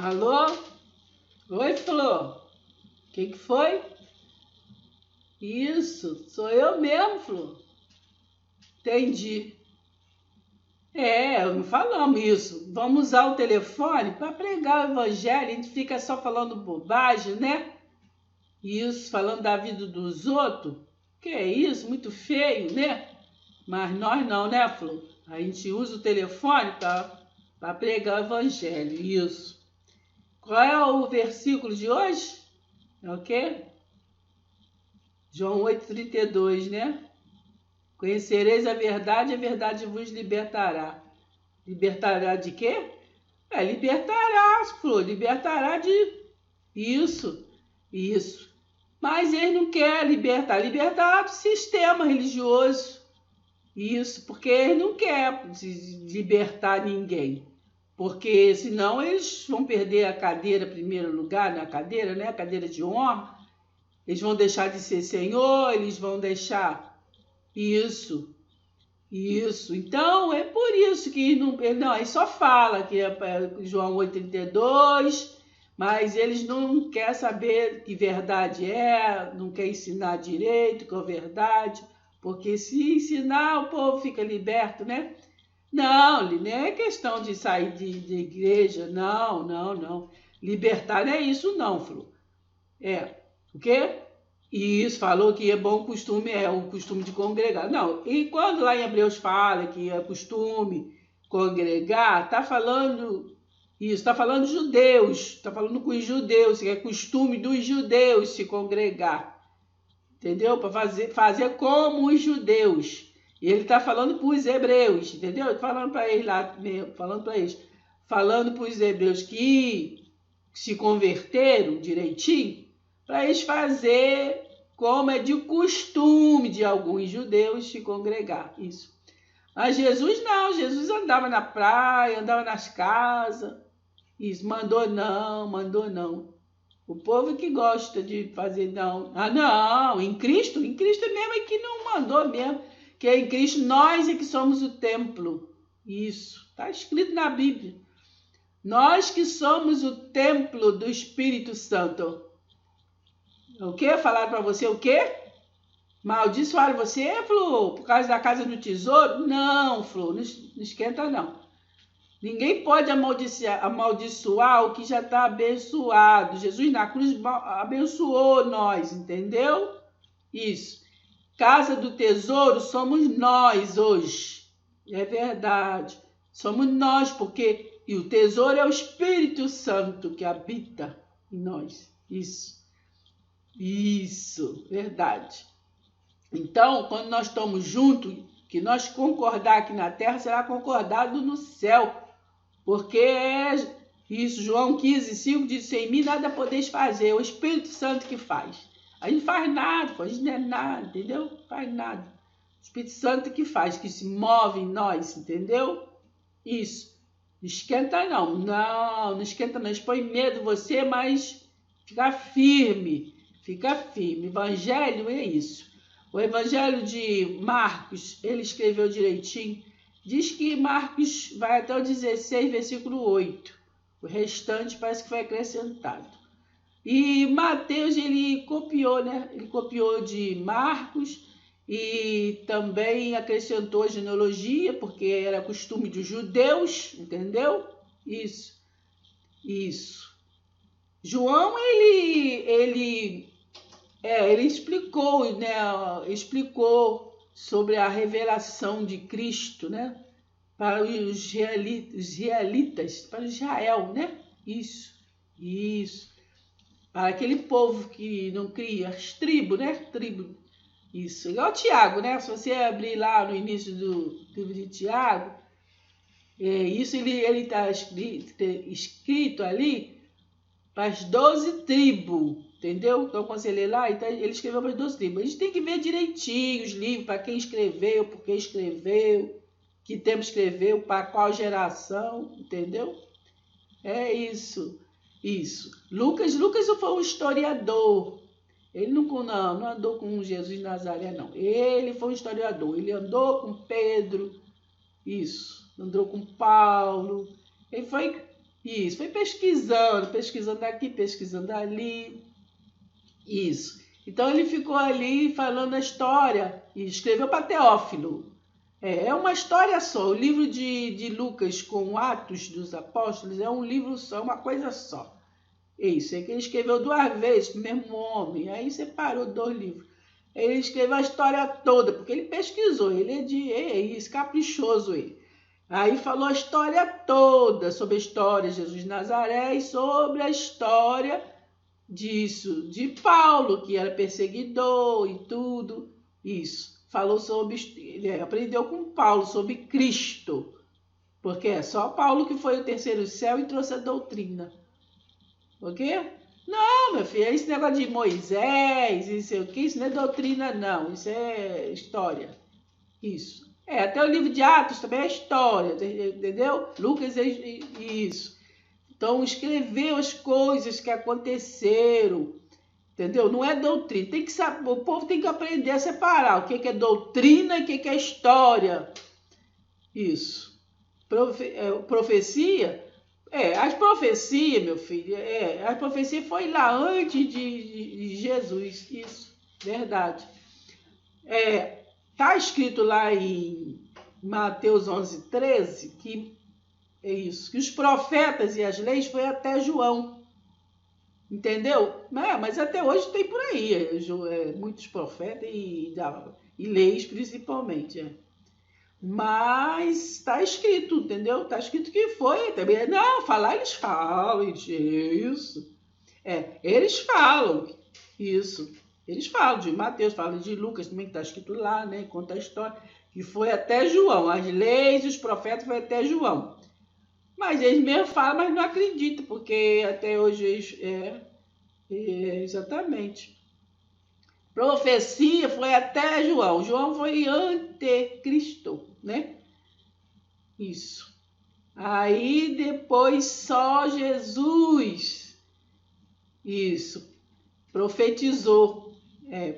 Alô? Oi, Flor. O que foi? Isso, sou eu mesmo, Flor. Entendi. Não falamos isso. Vamos usar o telefone para pregar o evangelho. A gente fica só falando bobagem, né? Isso, falando da vida dos outros. Que é isso? Muito feio, né? Mas nós não, né, Flor? A gente usa o telefone para pregar o evangelho. Isso. Qual é o versículo de hoje? É o quê? João 8,32, né? Conhecereis a verdade vos libertará. Libertará de quê? Libertará, Flor, libertará de... Isso. Mas ele não quer libertar do sistema religioso. Isso, porque ele não quer libertar ninguém. Porque senão eles vão perder a cadeira, primeiro lugar na cadeira, né? A cadeira de honra. Eles vão deixar de ser senhor, eles vão deixar... Isso. Então, é por isso que ele só fala que é João 8,32, mas eles não querem saber que verdade é, não quer ensinar direito, que é verdade, porque se ensinar, o povo fica liberto, né? Não é questão de sair de igreja, não. Libertar não é isso não, Flor. O quê? Isso, falou que é bom costume, é o costume de congregar. Não, e quando lá em Hebreus fala que é costume congregar, tá falando isso, tá falando judeus, tá falando com os judeus, que é costume dos judeus se congregar, entendeu? Para fazer como os judeus. E ele tá falando para os hebreus, entendeu? Falando para eles lá, falando para os hebreus que se converteram direitinho, para eles fazer como é de costume de alguns judeus se congregar. Isso. Mas Jesus não, Jesus andava na praia, andava nas casas. Isso, mandou não. O povo que gosta de fazer não. Não, em Cristo mesmo é que não mandou mesmo. Que em Cristo nós é que somos o templo. Isso, está escrito na Bíblia. Nós que somos o templo do Espírito Santo. O quê? Falaram para você o quê? Maldiçoaram você, Flor, por causa da casa do tesouro? Não, Flor, não esquenta não. Ninguém pode amaldiçoar o que já está abençoado. Jesus na cruz abençoou nós, entendeu? Isso. Casa do tesouro somos nós hoje. É verdade. Somos nós, porque... E o tesouro é o Espírito Santo que habita em nós. Isso, verdade. Então, quando nós estamos juntos, que nós concordar aqui na terra, será concordado no céu. Porque é isso, João 15,5 diz, sem mim nada podeis fazer, é o Espírito Santo que faz. A gente faz nada, a gente não é nada, entendeu? Faz nada. O Espírito Santo que faz, que se move em nós, entendeu? Isso. Não esquenta não esquenta não, expõe medo você, mas fica firme. Evangelho é isso. O Evangelho de Marcos, ele escreveu direitinho. Diz que Marcos vai até o 16, versículo 8. O restante parece que foi acrescentado. E Mateus, ele copiou, né? Ele copiou de Marcos e também acrescentou a genealogia, porque era costume dos judeus, entendeu? Isso. João, ele explicou, né? Explicou sobre a revelação de Cristo, né? Para os israelitas, para Israel, né? Isso. Para aquele povo que não cria, as tribos, né? Isso. Igual Tiago, né? Se você abrir lá no início do livro de Tiago, isso ele está escrito ali para as 12 tribos, entendeu? Então, quando você lê lá, então, ele escreveu para as 12 tribos. A gente tem que ver direitinho os livros, para quem escreveu, por que escreveu, que tempo escreveu, para qual geração, entendeu? É isso. Lucas foi um historiador. Ele não andou com Jesus de Nazaré, não. Ele foi um historiador. Ele andou com Pedro, andou com Paulo. Ele foi Isso, foi pesquisando, pesquisando aqui, pesquisando ali. Isso. Então ele ficou ali falando a história e escreveu para Teófilo. É uma história só. O livro de Lucas com Atos dos Apóstolos é um livro só, uma coisa só. Isso, é que ele escreveu 2 vezes com o mesmo homem, aí separou 2 livros. Ele escreveu a história toda, porque ele pesquisou, ele é isso, caprichoso ele. Aí falou a história toda, sobre a história de Jesus de Nazaré e sobre a história disso, de Paulo, que era perseguidor e tudo, isso. Falou sobre, ele aprendeu com Paulo sobre Cristo, porque é só Paulo que foi o terceiro céu e trouxe a doutrina. Ok? Não, meu filho, esse negócio de Moisés, isso o que, isso não é doutrina, não, isso é história. Isso. Até o livro de Atos também é história, entendeu? Lucas é isso. Então, escreveu as coisas que aconteceram, entendeu? Não é doutrina. Tem que saber, o povo tem que aprender a separar o que é doutrina e o que é história. Isso. Profecia, as profecias, meu filho, a profecia foi lá antes de Jesus. Isso, verdade. Tá escrito lá em Mateus 11:13 que é isso, que os profetas e as leis foi até João, entendeu? Mas até hoje tem por aí, muitos profetas e leis principalmente. Mas está escrito, entendeu? Está escrito que foi também. Não, falar eles falam, isso. Eles falam isso. Eles falam de Mateus, falam de Lucas também, que está escrito lá, né? Conta a história, que foi até João. As leis e os profetas foi até João. Mas eles mesmo falam, mas não acreditam, porque até hoje eles... exatamente. Profecia foi até João. João foi anticristo, né? Isso. Aí depois só Jesus. Isso. Profetizou.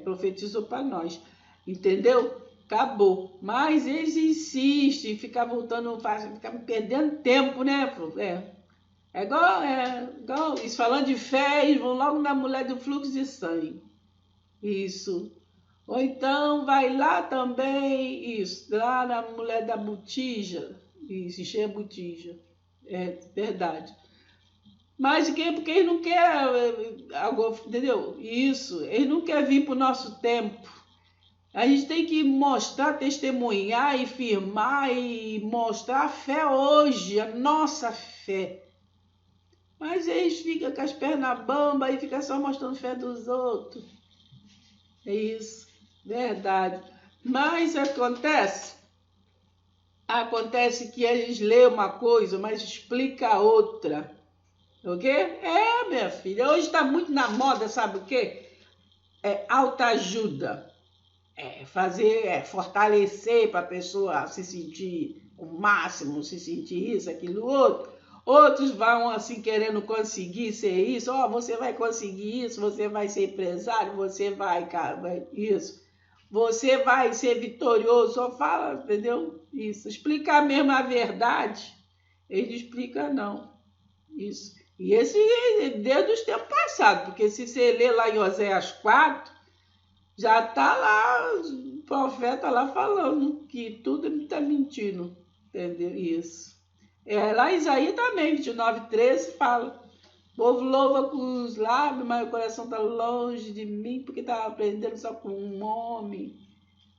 Profetizou para nós. Entendeu? Acabou. Mas eles insistem, ficam voltando, ficam perdendo tempo, né? É igual isso, falando de fé, eles vão logo na mulher do fluxo de sangue. Isso. Ou então vai lá também, isso, lá na mulher da botija. Isso, encher a botija. É verdade. Mas porque eles não querem algo, entendeu? Isso, eles não querem vir para o nosso tempo. A gente tem que mostrar, testemunhar e firmar e mostrar a fé hoje, a nossa fé. Mas eles ficam com as pernas bambas e ficam só mostrando fé dos outros. É isso, verdade. Mas acontece que eles lêem uma coisa, mas explica outra. Ok? Minha filha, hoje está muito na moda, sabe o quê? Autoajuda. Fortalecer para a pessoa se sentir o máximo, se sentir isso, aquilo, outro. Outros vão assim querendo conseguir ser isso. Você vai conseguir isso, você vai ser empresário, você vai, cara, isso. Você vai ser vitorioso, só fala, entendeu? Isso. Explicar mesmo a verdade, ele explica não. Isso. E esse desde os tempos passados, porque se você ler lá em Oséias 4, já está lá, o profeta lá falando que tudo está mentindo, entendeu? Isso. Lá em Isaías também, 29:13 fala: o povo louva com os lábios, mas o coração está longe de mim, porque está aprendendo só com um homem,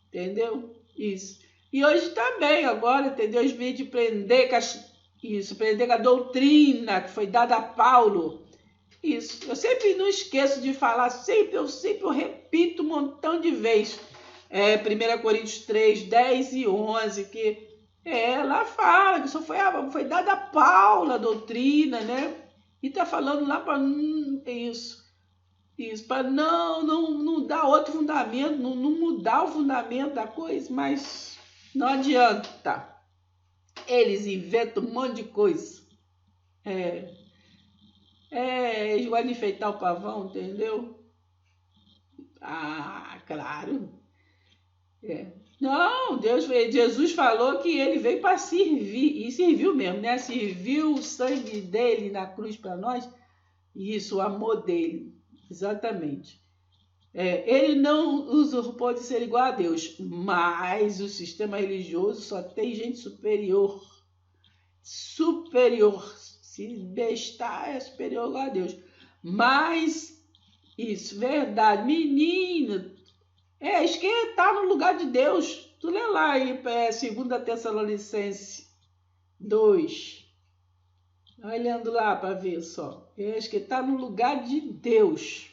entendeu? Isso. E hoje também, agora, entendeu? Eles vêm de prender com a doutrina que foi dada a Paulo. Isso, eu sempre não esqueço de falar, eu sempre repito um montão de vezes. 1 Coríntios 3, 10 e 11, que ela fala que só foi dada a Paulo a doutrina, né? E tá falando lá para isso, para não dar outro fundamento, não mudar o fundamento da coisa, mas não adianta. Eles inventam um monte de coisa. Eles gostam de enfeitar o pavão, entendeu? Claro. Não, Jesus falou que ele veio para servir, e serviu mesmo, né? Serviu o sangue dele na cruz para nós, isso, o amor dele, exatamente. Ele não usurpou de ser igual a Deus, mas o sistema religioso só tem gente superior. Superior. Se bestar, é superior a Deus. Mas, isso, verdade. Menino, isso que está no lugar de Deus. Tu lê lá aí, 2 Tessalonicenses 2. Olhando lá para ver só. Que está no lugar de Deus.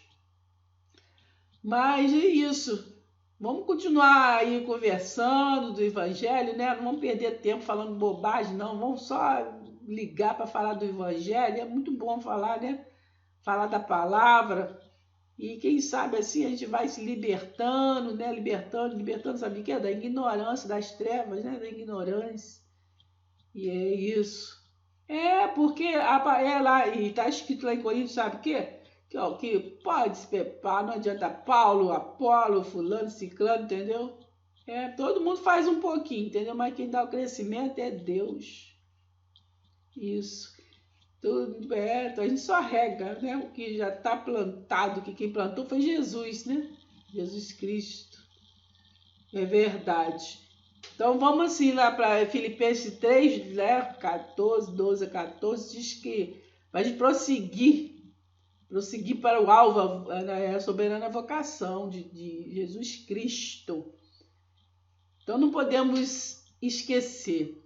Mas é isso. Vamos continuar aí conversando do Evangelho, né? Não vamos perder tempo falando bobagem, não. Vamos só ligar para falar do Evangelho. É muito bom falar, né? Falar da palavra. E quem sabe assim a gente vai se libertando, né? Libertando, sabe o que é? Da ignorância, das trevas, né? Da ignorância. E é isso. Porque lá, e está escrito lá em Coríntios, sabe o quê? Que pode se preparar, não adianta Paulo, Apolo, fulano, ciclano, entendeu? Todo mundo faz um pouquinho, entendeu? Mas quem dá o crescimento é Deus. Isso. Tudo, então a gente só rega, né? O que já está plantado, que quem plantou foi Jesus, né? Jesus Cristo. É verdade. Então vamos assim lá para Filipenses 3, né? 14, 12 a 14, diz que vai prosseguir para o alvo, a soberana vocação de Jesus Cristo. Então não podemos esquecer.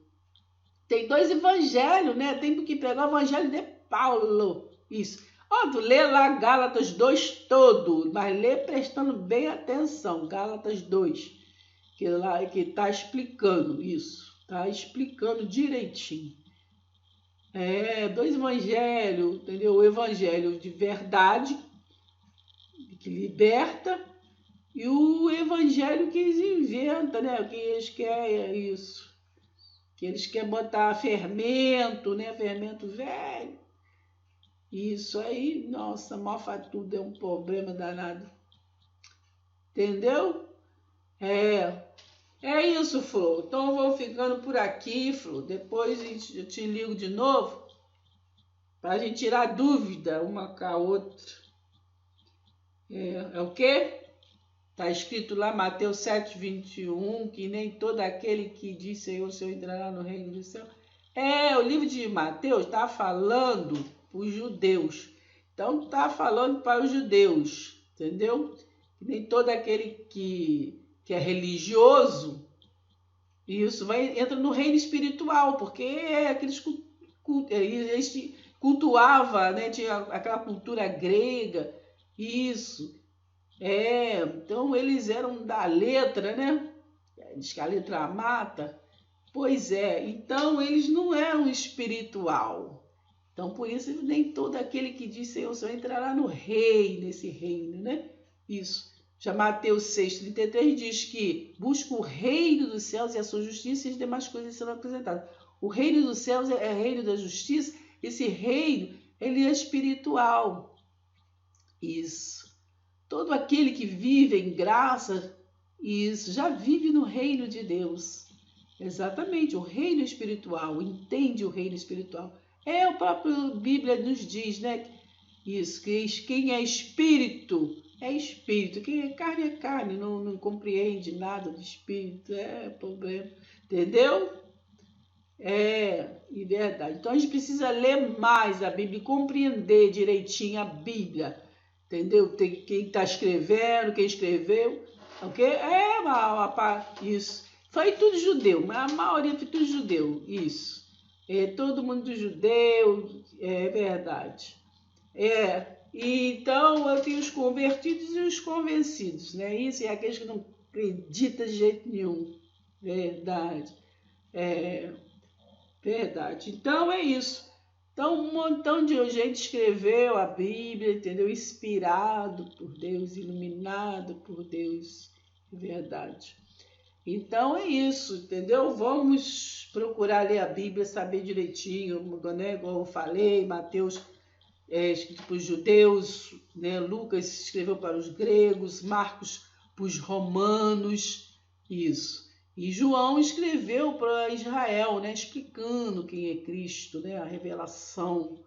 Tem 2 evangelhos, né? Tem que pegar o evangelho de Paulo. Isso. Tu lê lá Gálatas 2 todo, mas lê prestando bem atenção. Gálatas 2, que está explicando isso. Está explicando direitinho. 2 evangelhos, entendeu? O evangelho de verdade, que liberta, e o evangelho que eles inventam, né? Que eles querem isso. Que eles querem botar fermento, né? Fermento velho. Isso aí, nossa, mofa tudo, é um problema danado. Entendeu? É isso, Flor. Então eu vou ficando por aqui, Flor. Depois eu te ligo de novo para a gente tirar dúvida uma com a outra. O quê? Está escrito lá, Mateus 7, 21, que nem todo aquele que diz Senhor, Senhor entrará no reino do céu. O livro de Mateus está falando para os judeus. Então está falando para os judeus, entendeu? Que nem todo aquele que é religioso, isso entra no reino espiritual, porque aqueles eles cultuavam, né? Tinha aquela cultura grega, isso. Então eles eram da letra, né? Diz que a letra mata. Pois então eles não eram espiritual. Então por isso nem todo aquele que diz Senhor, Senhor entrará no reino, nesse reino, né? Isso. Já Mateus 6,33 diz que busca o reino dos céus e a sua justiça e as demais coisas serão acrescentadas. O reino dos céus é o reino da justiça. Esse reino, ele é espiritual. Isso. Todo aquele que vive em graça, isso, já vive no reino de Deus. Exatamente, o reino espiritual, entende o reino espiritual. O próprio Bíblia nos diz, né? Isso, que quem é espírito, quem é carne, não compreende nada do espírito, problema, entendeu? E verdade. Então a gente precisa ler mais a Bíblia e compreender direitinho a Bíblia, entendeu? Tem quem está escrevendo, quem escreveu, ok? Isso. Foi tudo judeu, mas a maioria foi tudo judeu, isso. Todo mundo judeu, é verdade. Então eu tenho os convertidos e os convencidos, né? Isso é aqueles que não acreditam de jeito nenhum. Verdade. Verdade. Então é isso. Então um montão de gente escreveu a Bíblia, entendeu? Inspirado por Deus, iluminado por Deus. Verdade. Então é isso, entendeu? Vamos procurar ler a Bíblia, saber direitinho, né? Igual eu falei, Mateus escrito para os judeus, né? Lucas escreveu para os gregos, Marcos para os romanos, isso. E João escreveu para Israel, né, explicando quem é Cristo, né, a revelação.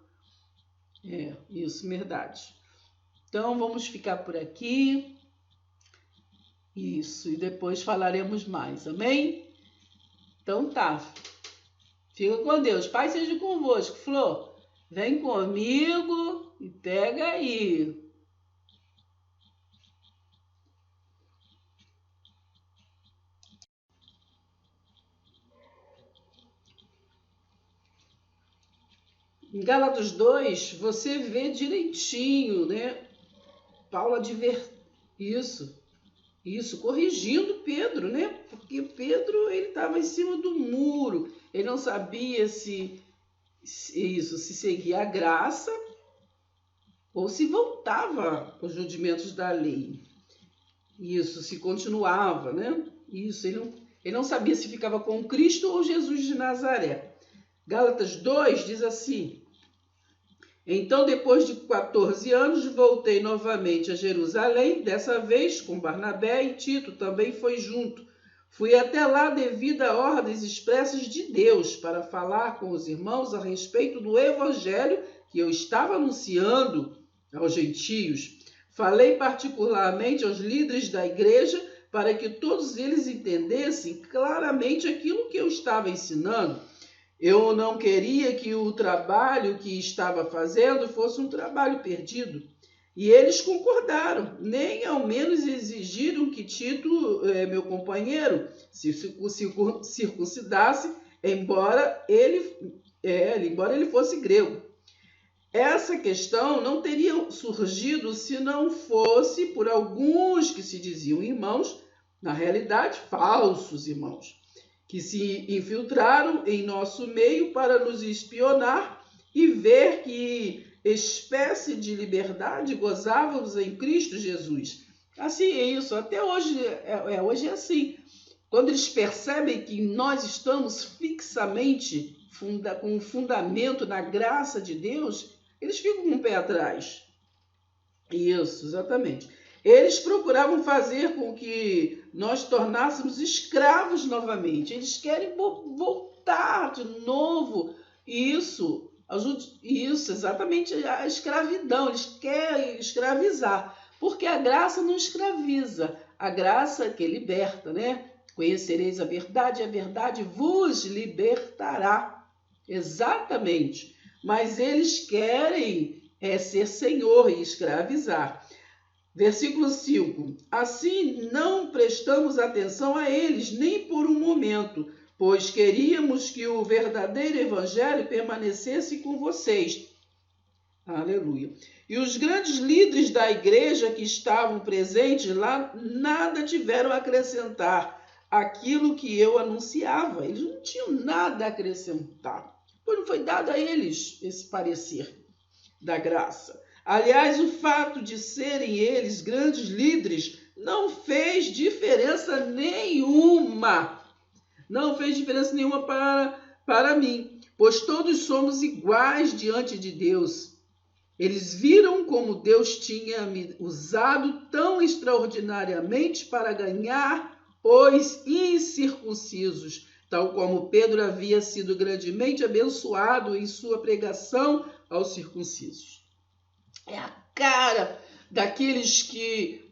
Isso, verdade. Então, vamos ficar por aqui. Isso, e depois falaremos mais, amém? Então tá. Fica com Deus. Pai seja convosco. Flor, vem comigo e pega aí. Em Gálatas 2, você vê direitinho, né? Paulo isso, corrigindo Pedro, né? Porque Pedro, ele estava em cima do muro. Ele não sabia se seguia a graça ou se voltava aos rudimentos da lei. Isso, se continuava, né? Isso, ele não sabia se ficava com Cristo ou Jesus de Nazaré. Gálatas 2 diz assim: então, depois de 14 anos, voltei novamente a Jerusalém, dessa vez com Barnabé e Tito também foi junto. Fui até lá devido a ordens expressas de Deus para falar com os irmãos a respeito do evangelho que eu estava anunciando aos gentios. Falei particularmente aos líderes da igreja para que todos eles entendessem claramente aquilo que eu estava ensinando. Eu não queria que o trabalho que estava fazendo fosse um trabalho perdido. E eles concordaram, nem ao menos exigiram que Tito, meu companheiro, se circuncidasse, embora ele fosse grego. Essa questão não teria surgido se não fosse por alguns que se diziam irmãos, na realidade, falsos irmãos, que se infiltraram em nosso meio para nos espionar e ver que espécie de liberdade gozávamos em Cristo Jesus. Assim é isso, até hoje hoje é assim. Quando eles percebem que nós estamos fixamente com um fundamento na graça de Deus, eles ficam com o pé atrás. Isso, exatamente. Eles procuravam fazer com que nós tornássemos escravos novamente. Eles querem voltar de novo. Isso, exatamente a escravidão. Eles querem escravizar. Porque a graça não escraviza. A graça que liberta, né? Conhecereis a verdade vos libertará. Exatamente. Mas eles querem ser senhor e escravizar. Versículo 5. Assim não prestamos atenção a eles, nem por um momento, pois queríamos que o verdadeiro evangelho permanecesse com vocês. Aleluia. E os grandes líderes da igreja que estavam presentes lá nada tiveram a acrescentar aquilo que eu anunciava. Eles não tinham nada a acrescentar, pois não foi dado a eles esse parecer da graça. Aliás, o fato de serem eles grandes líderes não fez diferença nenhuma. Não fez diferença nenhuma para mim, pois todos somos iguais diante de Deus. Eles viram como Deus tinha me usado tão extraordinariamente para ganhar os incircuncisos, tal como Pedro havia sido grandemente abençoado em sua pregação aos circuncisos. É a cara daqueles que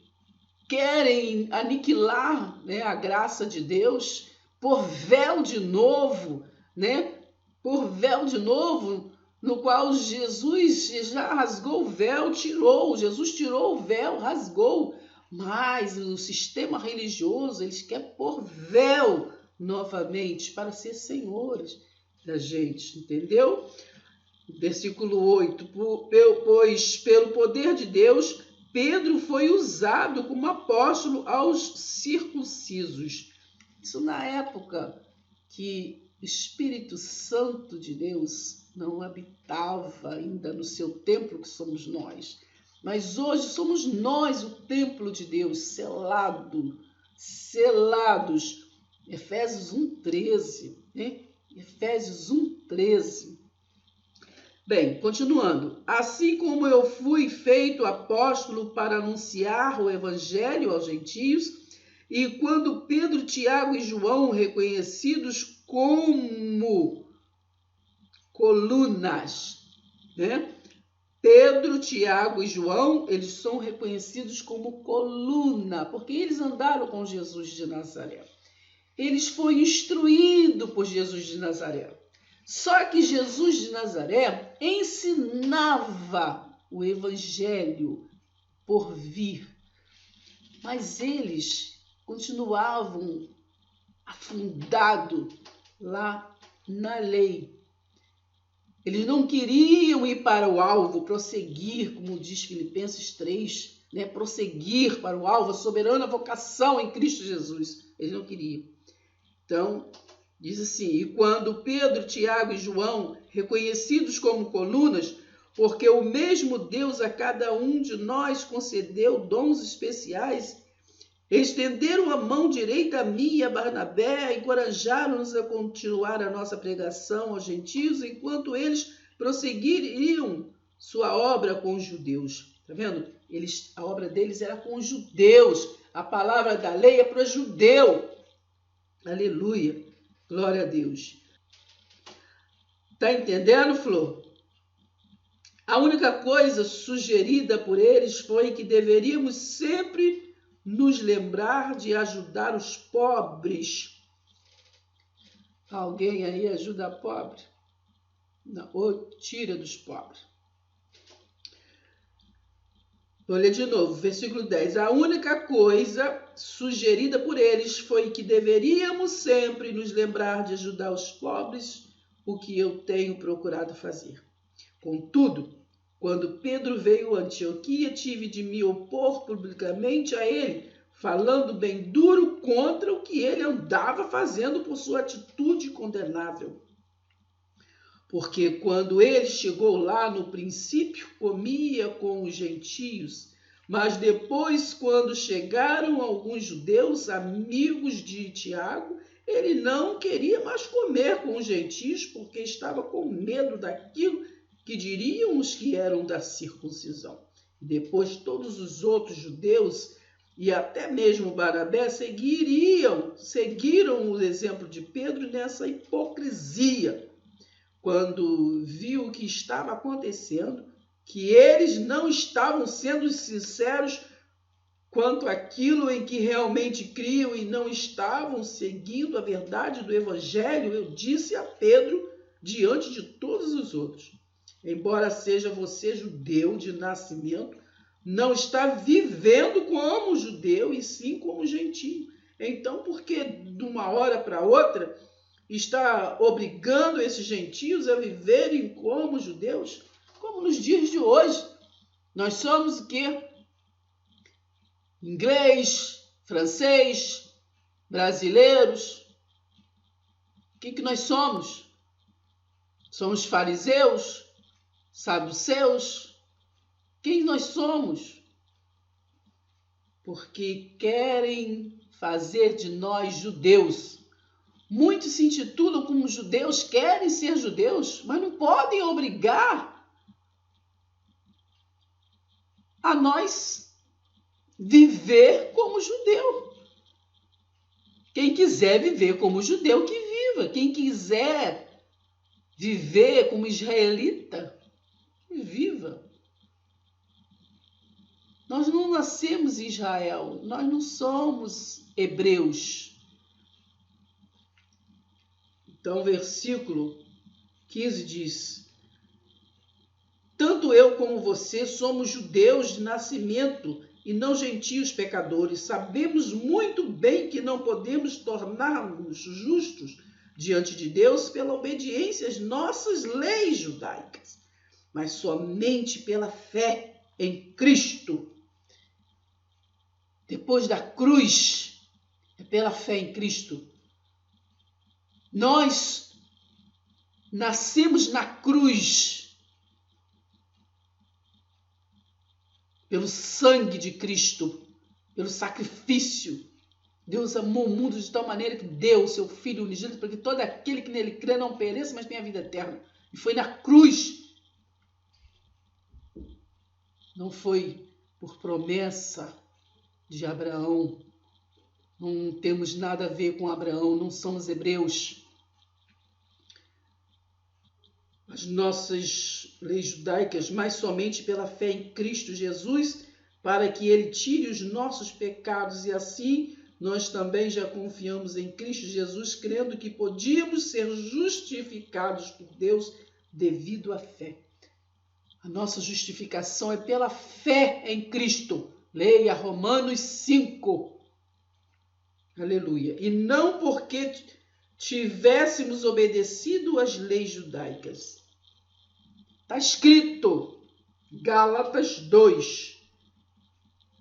querem aniquilar, né, a graça de Deus por véu de novo, né? Por véu de novo, no qual Jesus já rasgou o véu, Jesus tirou o véu, rasgou, mas o sistema religioso, eles querem pôr véu novamente para ser senhores da gente, entendeu? Versículo 8, pois pelo poder de Deus, Pedro foi usado como apóstolo aos circuncisos. Isso na época que o Espírito Santo de Deus não habitava ainda no seu templo, que somos nós. Mas hoje somos nós o templo de Deus, selados. Efésios 1,13, né? Efésios 1,13. Bem, continuando. Assim como eu fui feito apóstolo para anunciar o evangelho aos gentios, E quando Pedro, Tiago e João, reconhecidos como colunas, né? Pedro, Tiago e João, eles são reconhecidos como coluna, porque eles andaram com Jesus de Nazaré. Eles foram instruídos por Jesus de Nazaré. Só que Jesus de Nazaré ensinava o evangelho por vir, mas eles continuavam afundados lá na lei. Eles não queriam ir para o alvo, prosseguir, como diz Filipenses 3, né? Prosseguir para o alvo, a soberana vocação em Cristo Jesus. Eles não queriam. Então, diz assim, e quando Pedro, Tiago e João, reconhecidos como colunas, porque o mesmo Deus a cada um de nós concedeu dons especiais, estenderam a mão direita a mim e a Barnabé, encorajaram-nos a continuar a nossa pregação aos gentios, enquanto eles prosseguiriam sua obra com os judeus. Está vendo? A obra deles era com os judeus. A palavra da lei é para judeu. Aleluia. Glória a Deus. Está entendendo, Flor? A única coisa sugerida por eles foi que deveríamos sempre nos lembrar de ajudar os pobres. Alguém aí ajuda pobre? Não, ou tira dos pobres. Vou ler de novo, versículo 10. A única coisa sugerida por eles foi que deveríamos sempre nos lembrar de ajudar os pobres, o que eu tenho procurado fazer. Contudo, quando Pedro veio a Antioquia, tive de me opor publicamente a ele, falando bem duro contra o que ele andava fazendo por sua atitude condenável. Porque quando ele chegou lá no princípio, comia com os gentios, mas depois, quando chegaram alguns judeus, amigos de Tiago, ele não queria mais comer com os gentios, porque estava com medo daquilo que diriam os que eram da circuncisão. E depois todos os outros judeus e até mesmo Barnabé seguiram o exemplo de Pedro nessa hipocrisia. Quando viu o que estava acontecendo, que eles não estavam sendo sinceros quanto àquilo em que realmente criam e não estavam seguindo a verdade do Evangelho, eu disse a Pedro diante de todos os outros: embora seja você judeu de nascimento, não está vivendo como judeu e sim como gentio. Então, por que de uma hora para outra está obrigando esses gentios a viverem como judeus? Como nos dias de hoje. Nós somos o quê? Inglês, francês, brasileiros. O que nós somos? Somos fariseus, saduceus? Quem nós somos? Porque querem fazer de nós judeus. Muitos se intitulam como judeus, querem ser judeus, mas não podem obrigar a nós viver como judeu. Quem quiser viver como judeu, que viva. Quem quiser viver como israelita, que viva. Nós não nascemos em Israel, nós não somos hebreus. Então, versículo 15 diz: tanto eu como você somos judeus de nascimento e não gentios pecadores. Sabemos muito bem que não podemos tornar-nos justos diante de Deus pela obediência às nossas leis judaicas, mas somente pela fé em Cristo. Depois da cruz, é pela fé em Cristo. Nós nascemos na cruz pelo sangue de Cristo, pelo sacrifício. Deus amou o mundo de tal maneira que deu o seu Filho unigênito para que todo aquele que nele crê não pereça, mas tenha vida eterna. E foi na cruz. Não foi por promessa de Abraão. Não temos nada a ver com Abraão, não somos hebreus. As nossas leis judaicas, mas somente pela fé em Cristo Jesus, para que Ele tire os nossos pecados, e assim nós também já confiamos em Cristo Jesus, crendo que podíamos ser justificados por Deus devido à fé. A nossa justificação é pela fé em Cristo. Leia Romanos 5. Aleluia. E não porque tivéssemos obedecido às leis judaicas. Está escrito, Gálatas 2.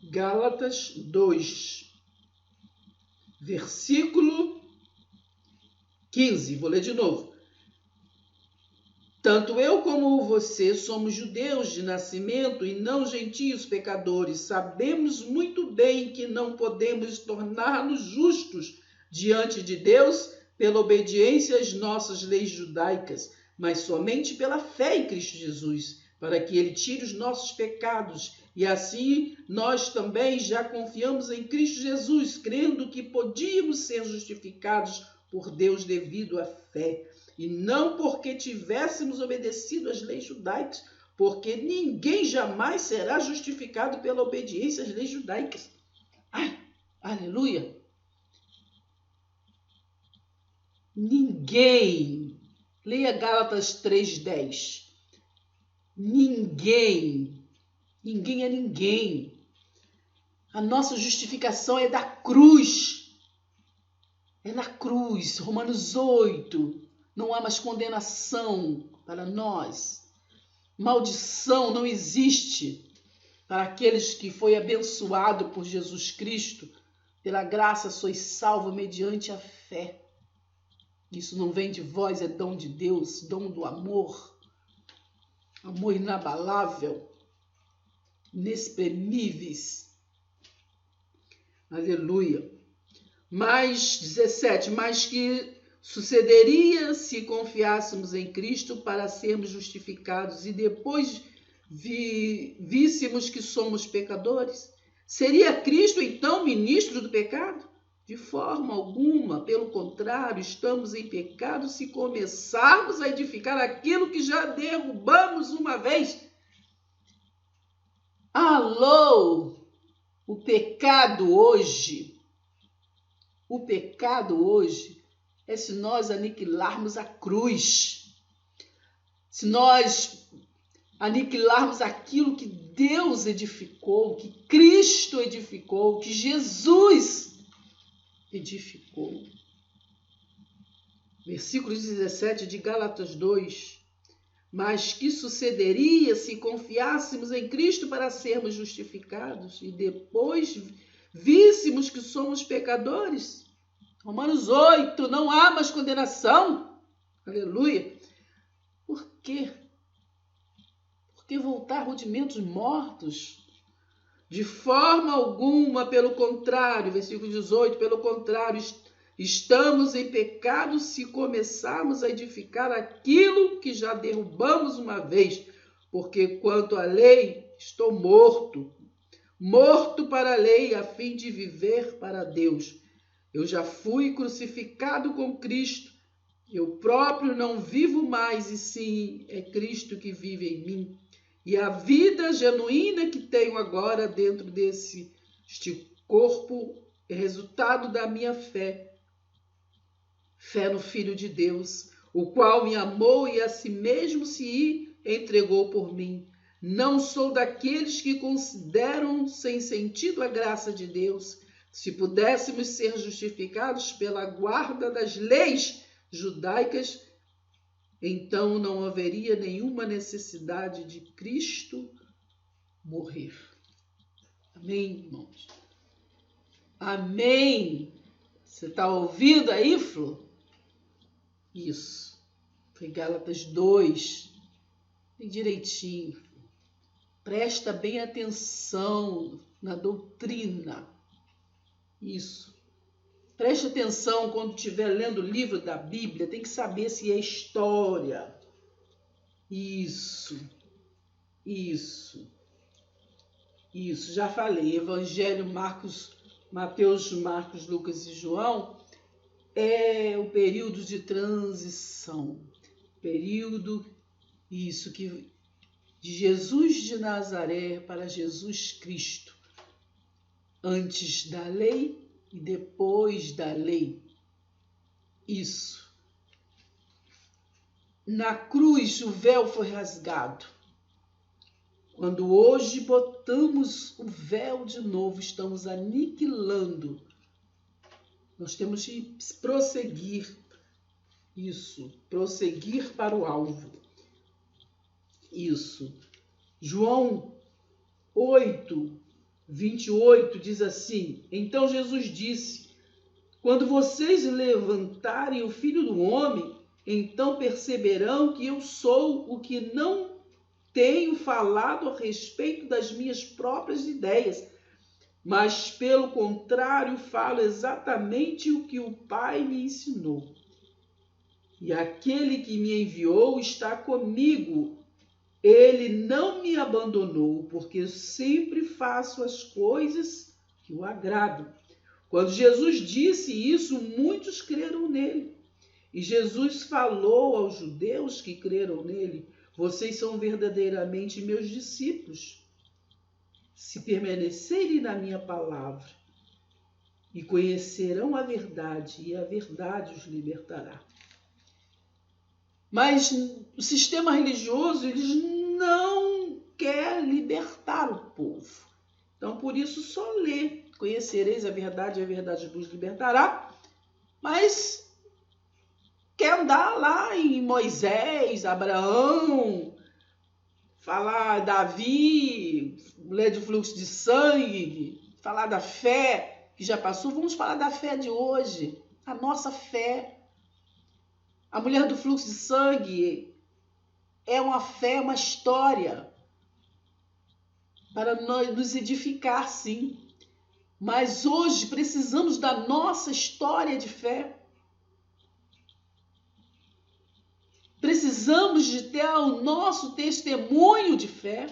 Gálatas 2. Versículo 15. Vou ler de novo. Tanto eu como você somos judeus de nascimento e não gentios pecadores. Sabemos muito bem que não podemos tornar-nos justos diante de Deus pela obediência às nossas leis judaicas, mas somente pela fé em Cristo Jesus, para que Ele tire os nossos pecados. E assim nós também já confiamos em Cristo Jesus, crendo que podíamos ser justificados por Deus devido à fé. E não porque tivéssemos obedecido às leis judaicas, porque ninguém jamais será justificado pela obediência às leis judaicas. Ai, aleluia! Ninguém. Leia Gálatas 3:10. Ninguém. Ninguém é ninguém. A nossa justificação é da cruz. É na cruz. Romanos 8. Não há mais condenação para nós. Maldição não existe para aqueles que foi abençoado por Jesus Cristo. Pela graça sois salvos mediante a fé. Isso não vem de vós, é dom de Deus, dom do amor. Amor inabalável, inexprimíveis. Aleluia. Mais 17, mas que sucederia se confiássemos em Cristo para sermos justificados e depois víssemos que somos pecadores? Seria Cristo então ministro do pecado? De forma alguma, pelo contrário, estamos em pecado se começarmos a edificar aquilo que já derrubamos uma vez. Alô! O pecado hoje é se nós aniquilarmos a cruz, se nós aniquilarmos aquilo que Deus edificou, que Cristo edificou, que Jesus edificou. Versículo 17 de Gálatas 2. Mas que sucederia se confiássemos em Cristo para sermos justificados e depois víssemos que somos pecadores? Romanos 8, não há mais condenação. Aleluia. Por quê? Por que voltar rudimentos mortos? De forma alguma, pelo contrário, versículo 18, pelo contrário, estamos em pecado se começarmos a edificar aquilo que já derrubamos uma vez, porque quanto à lei, estou morto para a lei, a fim de viver para Deus. Eu já fui crucificado com Cristo, eu próprio não vivo mais, e sim é Cristo que vive em mim. E a vida genuína que tenho agora dentro deste corpo é resultado da minha fé. Fé no Filho de Deus, o qual me amou e a si mesmo se entregou por mim. Não sou daqueles que consideram sem sentido a graça de Deus. Se pudéssemos ser justificados pela guarda das leis judaicas, então não haveria nenhuma necessidade de Cristo morrer. Amém, irmãos? Amém. Você está ouvindo aí, Flor? Isso. Foi Gálatas 2. Bem direitinho. Presta bem atenção na doutrina. Isso. Preste atenção quando estiver lendo o livro da Bíblia, tem que saber se é história. Isso. Já falei. Evangelho Marcos Mateus, Marcos, Lucas e João, é o período de transição. Período, isso, que de Jesus de Nazaré para Jesus Cristo. Antes da lei e depois da lei. Isso. Na cruz o véu foi rasgado. Quando hoje botamos o véu de novo, estamos aniquilando. Nós temos que prosseguir. Isso, prosseguir para o alvo. Isso. João 8:28 diz assim: Então Jesus disse: Quando vocês levantarem o Filho do Homem, então perceberão que eu sou o que não tenho falado a respeito das minhas próprias ideias, mas pelo contrário falo exatamente o que o Pai me ensinou. E aquele que me enviou está comigo. Ele não me abandonou, porque eu sempre faço as coisas que o agradam. Quando Jesus disse isso, muitos creram nele. E Jesus falou aos judeus que creram nele: Vocês são verdadeiramente meus discípulos, se permanecerem na minha palavra, e conhecerão a verdade, e a verdade os libertará. Mas o sistema religioso, eles não quer libertar o povo. Então, por isso, só lê: Conhecereis a verdade vos libertará. Mas quer andar lá em Moisés, Abraão, falar Davi, ler de fluxo de sangue, falar da fé que já passou. Vamos falar da fé de hoje, a nossa fé. A mulher do fluxo de sangue é uma fé, uma história para nos edificar, sim. Mas hoje precisamos da nossa história de fé. Precisamos de ter o nosso testemunho de fé.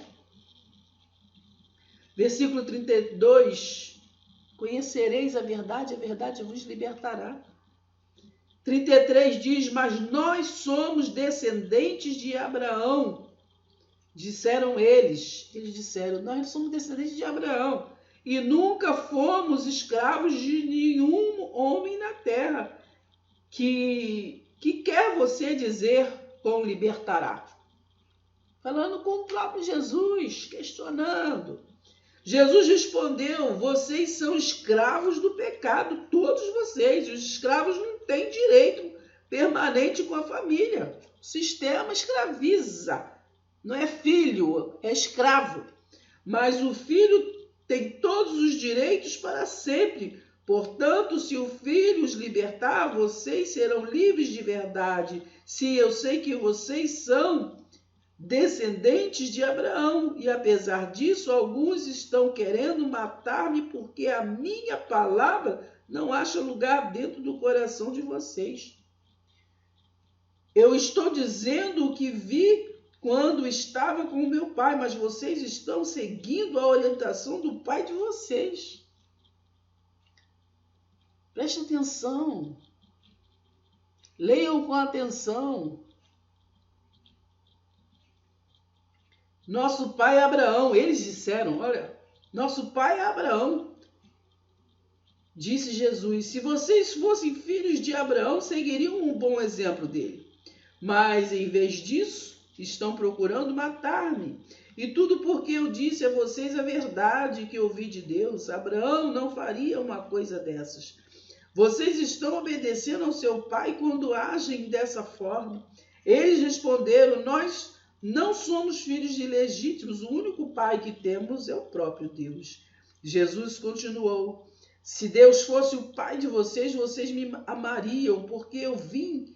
Versículo 32. Conhecereis a verdade vos libertará. 33 diz: Mas nós somos descendentes de Abraão. Disseram eles. Eles disseram: Nós somos descendentes de Abraão. E nunca fomos escravos de nenhum homem na terra. Que quer você dizer com libertará? Falando com o próprio Jesus, questionando. Jesus respondeu: Vocês são escravos do pecado, todos vocês. Os escravos não têm direito permanente com a família. O sistema escraviza. Não é filho, é escravo. Mas o filho tem todos os direitos para sempre. Portanto, se o Filho os libertar, vocês serão livres de verdade. Sim, eu sei que vocês são descendentes de Abraão, e apesar disso, alguns estão querendo matar-me porque a minha palavra não acha lugar dentro do coração de vocês. Eu estou dizendo o que vi quando estava com o meu pai, mas vocês estão seguindo a orientação do pai de vocês. Preste atenção. Leiam com atenção. Nosso pai é Abraão. Eles disseram: Olha, nosso pai é Abraão. Disse Jesus: Se vocês fossem filhos de Abraão, seguiriam um bom exemplo dele. Mas, em vez disso, estão procurando matar-me. E tudo porque eu disse a vocês a verdade que ouvi de Deus. Abraão não faria uma coisa dessas. Vocês estão obedecendo ao seu pai quando agem dessa forma. Eles responderam: Nós não somos filhos ilegítimos. O único pai que temos é o próprio Deus. Jesus continuou: Se Deus fosse o pai de vocês, vocês me amariam, porque eu vim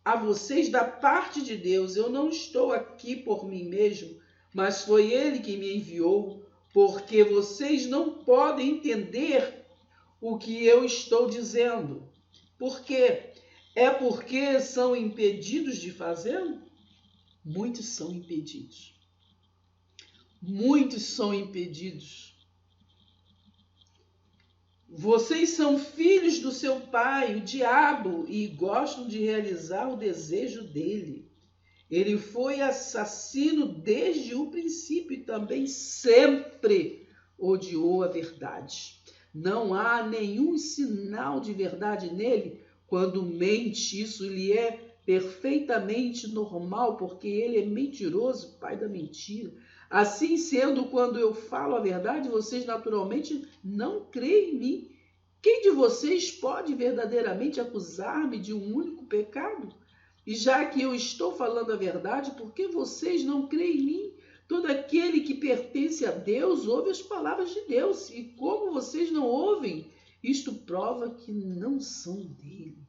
a vocês da parte de Deus. Eu não estou aqui por mim mesmo, mas foi Ele que me enviou, porque vocês não podem entender o que eu estou dizendo. Por quê? É porque são impedidos de fazê-lo? Muitos são impedidos. Muitos são impedidos. Vocês são filhos do seu pai, o diabo, e gostam de realizar o desejo dele. Ele foi assassino desde o princípio e também sempre odiou a verdade. Não há nenhum sinal de verdade nele. Quando mente, isso lhe é perfeitamente normal, porque ele é mentiroso, pai da mentira. Assim sendo, quando eu falo a verdade, vocês naturalmente não creem em mim. Quem de vocês pode verdadeiramente acusar-me de um único pecado? E já que eu estou falando a verdade, por que vocês não creem em mim? Todo aquele que pertence a Deus ouve as palavras de Deus. E como vocês não ouvem, isto prova que não são dele.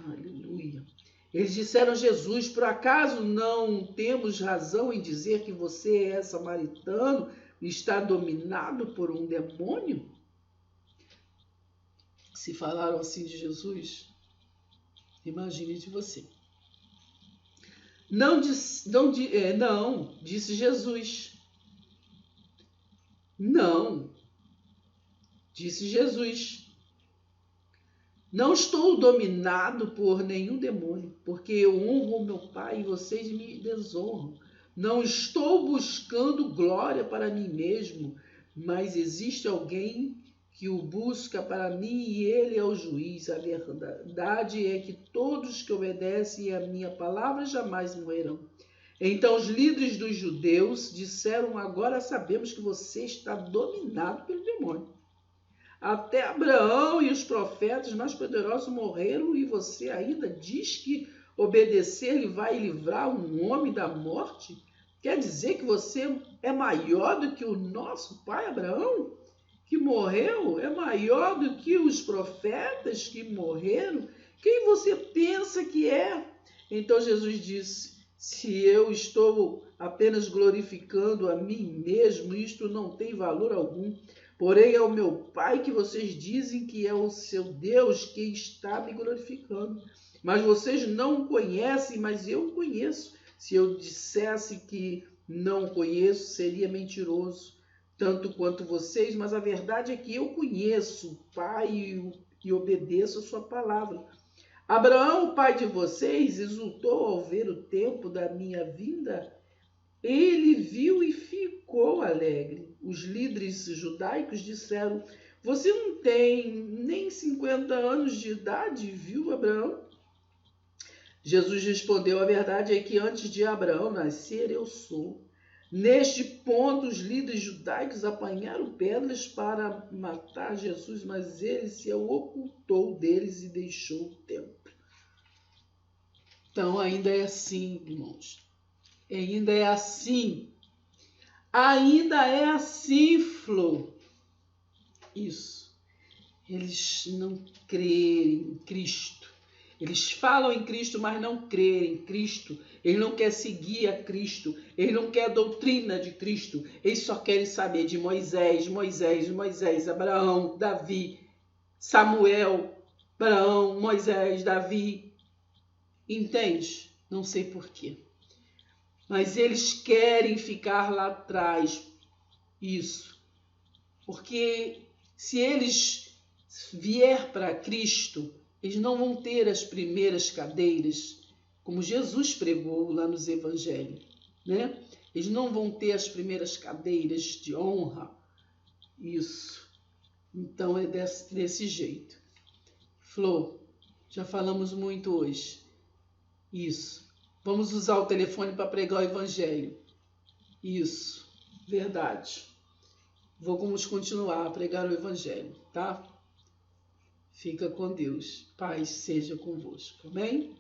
Aleluia. Eles disseram a Jesus: por acaso não temos razão em dizer que você é samaritano e está dominado por um demônio? Se falaram assim de Jesus, imagine de você. Não, disse Jesus. Não, disse Jesus. Não estou dominado por nenhum demônio, porque eu honro o meu Pai e vocês me desonram. Não estou buscando glória para mim mesmo, mas existe alguém que o busca para mim e ele é o juiz. A verdade é que todos que obedecem à minha palavra jamais morrerão. Então os líderes dos judeus disseram: agora sabemos que você está dominado pelo demônio. Até Abraão e os profetas mais poderosos morreram e você ainda diz que obedecer-lhe vai livrar um homem da morte? Quer dizer que você é maior do que o nosso pai Abraão, que morreu? É maior do que os profetas que morreram? Quem você pensa que é? Então Jesus disse: se eu estou apenas glorificando a mim mesmo, isto não tem valor algum. Porém, é o meu Pai que vocês dizem que é o seu Deus que está me glorificando. Mas vocês não o conhecem, mas eu o conheço. Se eu dissesse que não o conheço, seria mentiroso, tanto quanto vocês, mas a verdade é que eu conheço o Pai e obedeço a sua palavra. Abraão, o pai de vocês, exultou ao ver o tempo da minha vinda. Ele viu e ficou alegre. Os líderes judaicos disseram: você não tem nem 50 anos de idade, viu, Abraão? Jesus respondeu: a verdade é que antes de Abraão nascer, eu sou. Neste ponto, os líderes judaicos apanharam pedras para matar Jesus, mas ele se ocultou deles e deixou o templo. Então, ainda é assim, irmãos. Ainda é assim. Ainda é assim, Flor. Isso. Eles não creem em Cristo. Eles falam em Cristo, mas não creem em Cristo. Eles não querem seguir a Cristo. Eles não querem a doutrina de Cristo. Eles só querem saber de Moisés, Abraão, Davi, Samuel, Abraão, Moisés, Davi. Entende? Não sei porquê. Mas eles querem ficar lá atrás. Isso. Porque se eles vier para Cristo, eles não vão ter as primeiras cadeiras, como Jesus pregou lá nos evangelhos, né? Eles não vão ter as primeiras cadeiras de honra. Isso. Então é desse jeito. Flor, já falamos muito hoje. Isso. Vamos usar o telefone para pregar o evangelho. Isso. Verdade. Vamos continuar a pregar o evangelho, tá? Fica com Deus. Paz seja convosco. Amém?